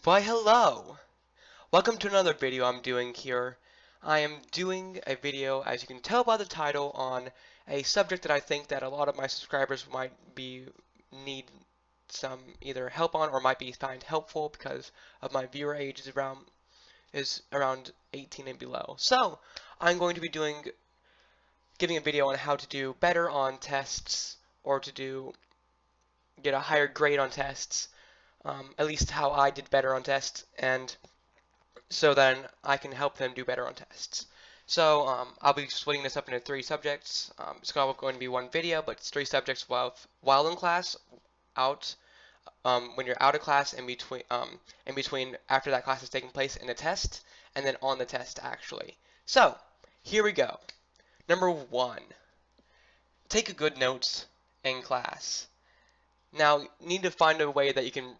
Why hello! Welcome to another video I'm doing here. I am doing a video, as you can tell by the title, on a subject that I think that a lot of my subscribers might need some either help on or might be find helpful because of my viewer age is around 18 and below. So I'm going to be giving a video on how to do better on tests or to get a higher grade on tests. At least how I did better on tests, and so then I can help them do better on tests. So I'll be splitting this up into 3 subjects. It's going to be one video, but it's 3 subjects while in class, when you're out of class, in between after that class is taking place in a test, and then on the test actually. So here we go. Number 1, take a good notes in class. Now you need to find a way that you can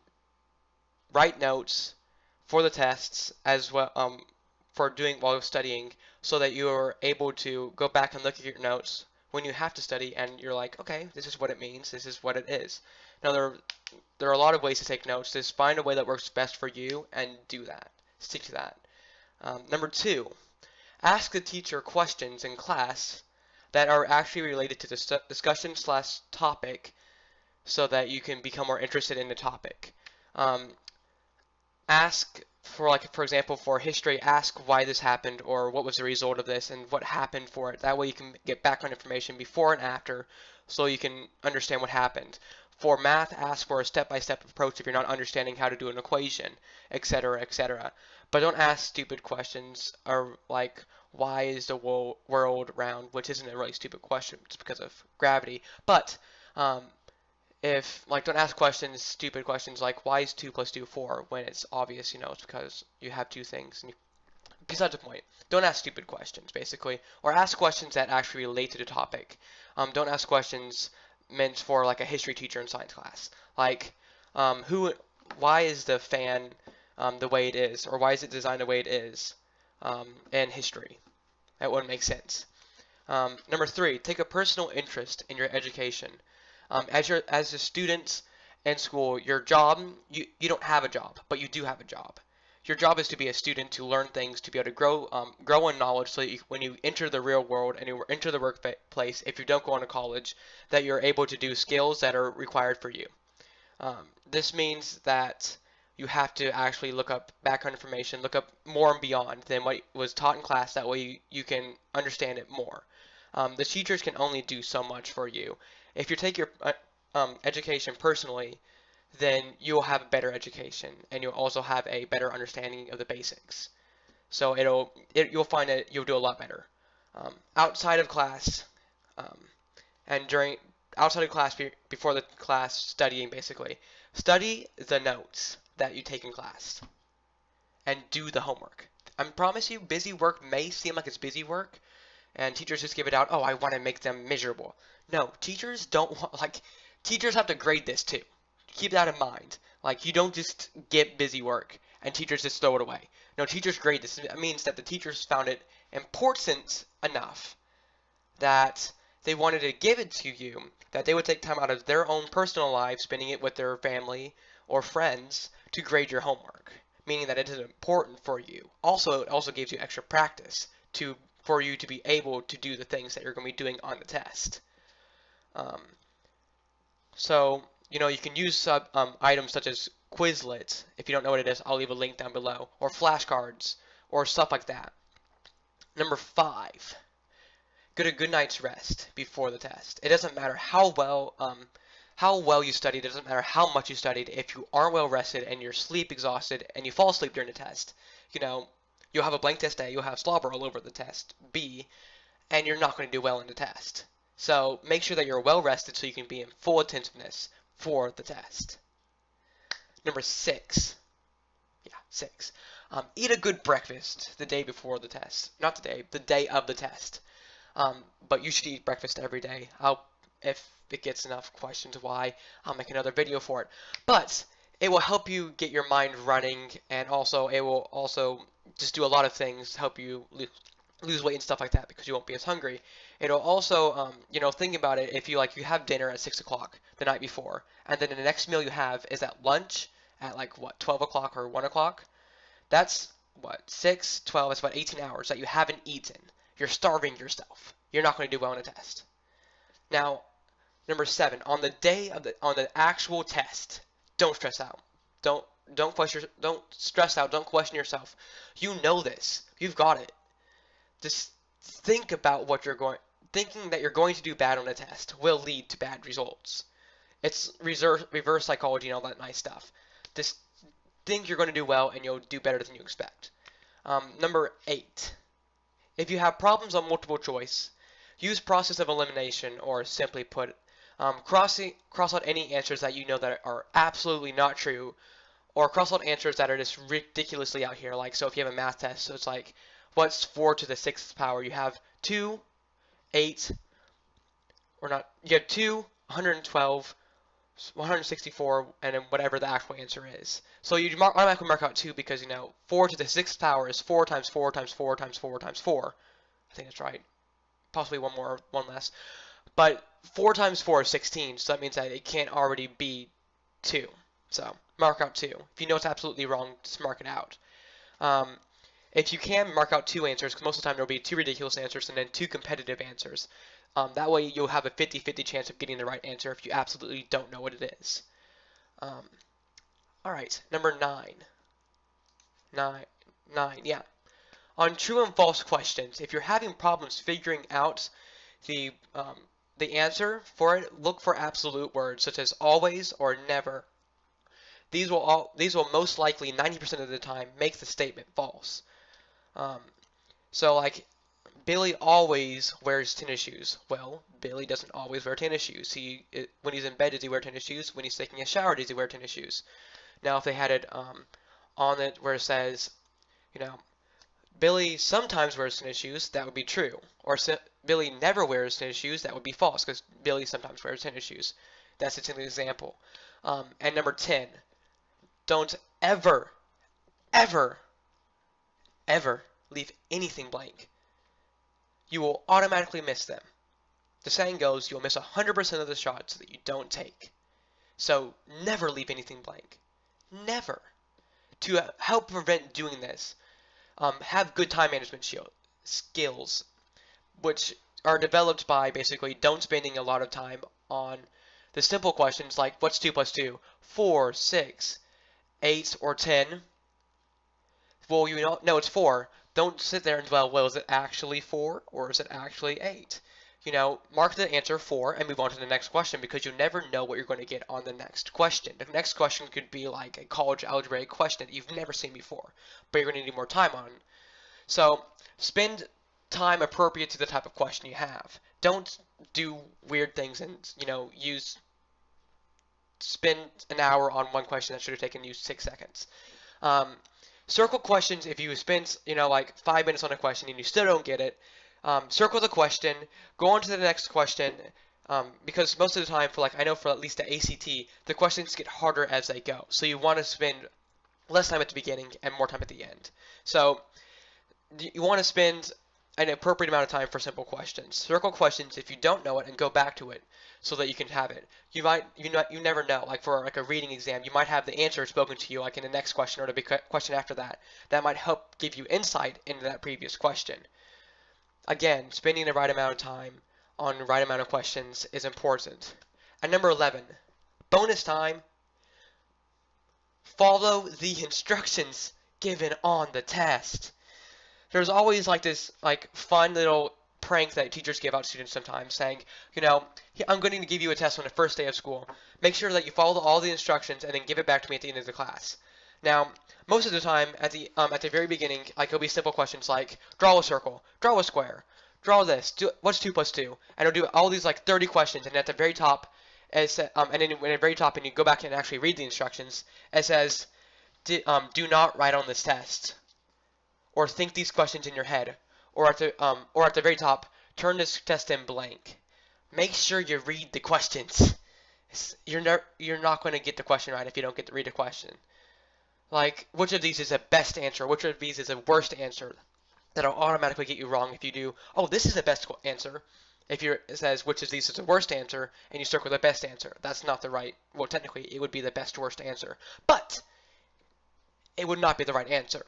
write notes for the tests as well for doing while studying, so that you are able to go back and look at your notes when you have to study and you're like, okay, this is what it means, this is what it is. Now there are a lot of ways to take notes. Just find a way that works best for you and do that. Stick to that. Number 2, ask the teacher questions in class that are actually related to the discussion/topic, so that you can become more interested in the topic. Ask for example, for history, ask why this happened or what was the result of this and what happened for it. That way you can get background information before and after, so you can understand what happened. For math, ask for a step-by-step approach if you're not understanding how to do an equation, etc., etc. But don't ask stupid questions or like, why is the world round, which isn't a really stupid question, it's because of gravity. But don't ask stupid questions like, why is 2 plus 2 4, when it's obvious, it's because you have 2 things. Besides the point, don't ask stupid questions, basically, or ask questions that actually relate to the topic. Don't ask questions meant for like a history teacher in science class, like, why is the fan the way it is, or why is it designed the way it is in history? That wouldn't make sense. Number 3, take a personal interest in your education. As a student in school, your job, you don't have a job, but you do have a job. Your job is to be a student, to learn things, to be able to grow in knowledge, so that when you enter the real world and you enter the workplace, if you don't go on to college, that you're able to do skills that are required for you. This means that you have to actually look up background information, look up more and beyond than what was taught in class. That way you can understand it more. The teachers can only do so much for you. If you take your education personally, then you'll have a better education, and you'll also have a better understanding of the basics. So you'll find that you'll do a lot better outside of class, outside of class, before the class, studying. Basically, study the notes that you take in class and do the homework. I promise you, busy work may seem like it's busy work, and teachers just give it out, oh, I want to make them miserable. No, teachers don't want, teachers have to grade this too. Keep that in mind. You don't just get busy work and teachers just throw it away. No, teachers grade this. It means that the teachers found it important enough that they wanted to give it to you, that they would take time out of their own personal lives, spending it with their family or friends, to grade your homework, meaning that it is important for you. Also, it also gives you extra practice for you to be able to do the things that you're going to be doing on the test. So, you can use items such as Quizlet. If you don't know what it is, I'll leave a link down below. Or flashcards, or stuff like that. Number 5, get a good night's rest before the test. It doesn't matter how well you studied. It doesn't matter how much you studied. If you aren't well rested and you're sleep exhausted and you fall asleep during the test, you'll have a blank test A, you'll have slobber all over the test B, and you're not going to do well in the test. So make sure that you're well rested so you can be in full attentiveness for the test. Number 6. Yeah, 6. Eat a good breakfast the day before the test. Not the day of the test. But you should eat breakfast every day. If it gets enough questions why, I'll make another video for it. But it will help you get your mind running, and also it will also just do a lot of things to help you lose weight and stuff like that, because you won't be as hungry. It'll also, think about it, if you have dinner at 6 o'clock the night before, and then the next meal you have is at lunch at like what, 12 o'clock or 1 o'clock. That's what, 6, 12, that's about 18 hours that you haven't eaten. You're starving yourself. You're not going to do well on a test. Now, number 7, on the day of the actual test, don't stress out. Don't stress out. Don't question yourself. You know this. You've got it. Just think about thinking that you're going to do bad on a test will lead to bad results. It's reverse psychology and all that nice stuff. Just think you're going to do well and you'll do better than you expect. Number 8, if you have problems on multiple choice, use process of elimination, or simply put, cross out any answers that you know that are absolutely not true, or cross out answers that are just ridiculously out here. Like, so if you have a math test, so it's like, what's 4 to the 6th power? You have 2, 8, or not, you have 2, 112, 164, and then whatever the actual answer is. So you automatically mark out 2 because, 4 to the 6th power is 4 times 4 times 4 times 4 times 4. I think that's right. Possibly one more, one less. But 4 times 4 is 16, so that means that it can't already be 2. So mark out 2. If you know it's absolutely wrong, just mark it out. If you can, mark out 2 answers, because most of the time there will be 2 ridiculous answers and then 2 competitive answers. That way you'll have a 50-50 chance of getting the right answer if you absolutely don't know what it is. Alright, number 9. 9, yeah. On true and false questions, if you're having problems figuring out the answer for it, look for absolute words such as always or never. These will most likely 90% of the time make the statement false. So like, Billy always wears tennis shoes. Well, Billy doesn't always wear tennis shoes. When he's in bed, does he wear tennis shoes? When he's taking a shower, does he wear tennis shoes? Now, if they had it on it where it says, Billy sometimes wears tennis shoes, that would be true. Or Billy never wears tennis shoes, that would be false, because Billy sometimes wears tennis shoes. That's just an example. And number 10, don't ever, ever, ever leave anything blank. You will automatically miss them. The saying goes, you'll miss 100% of the shots that you don't take. So never leave anything blank. Never. To help prevent doing this, have good time management skills, which are developed by basically don't spending a lot of time on the simple questions like what's 2 plus 2? 4, 6, 8, or 10. Well, no, it's 4. Don't sit there and dwell, well, is it actually 4 or is it actually 8? Mark the answer 4 and move on to the next question, because you never know what you're going to get on the next question. The next question could be like a college algebraic question that you've never seen before, but you're going to need more time on. So spend time appropriate to the type of question you have. Don't do weird things and, spend an hour on one question that should have taken you 6 seconds. Circle questions if you spend, like 5 minutes on a question and you still don't get it. Circle the question, go on to the next question, because most of the time, I know for at least the ACT, the questions get harder as they go. So you want to spend less time at the beginning and more time at the end. So you want to spend an appropriate amount of time for simple questions. Circle questions if you don't know it and go back to it so that you can have it. You never know. Like for a reading exam, you might have the answer spoken to you like in the next question or the question after that. That might help give you insight into that previous question. Again, spending the right amount of time on the right amount of questions is important. And number 11, bonus time. Follow the instructions given on the test. There's always this fun little prank that teachers give out students sometimes, saying, I'm going to give you a test on the first day of school. Make sure that you follow all the instructions and then give it back to me at the end of the class. Now, most of the time, at the very beginning, it'll be simple questions like, draw a circle, draw a square, draw this, what's 2 plus 2? And it'll do all these 30 questions, and at the very top, and then at the very top, and you go back and actually read the instructions, it says, do not write on this test, or think these questions in your head, or at the very top, turn this test in blank. Make sure you read the questions. You're not going to get the question right if you don't get to read the question. Like, which of these is the best answer? Which of these is the worst answer? That'll automatically get you wrong if you do, oh, this is the best answer. it says which of these is the worst answer, and you circle the best answer, that's not the right, well, technically, it would be the best worst answer, but it would not be the right answer.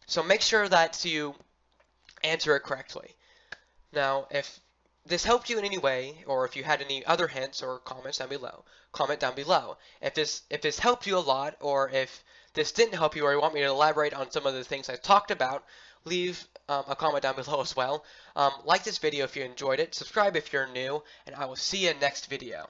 So make sure that you answer it correctly. Now, if this helped you in any way, or if you had any other hints or comments down below, comment down below. If this helped you a lot, or if this didn't help you, or you want me to elaborate on some of the things I talked about, leave a comment down below as well. Like this video if you enjoyed it, subscribe if you're new, and I will see you in next video.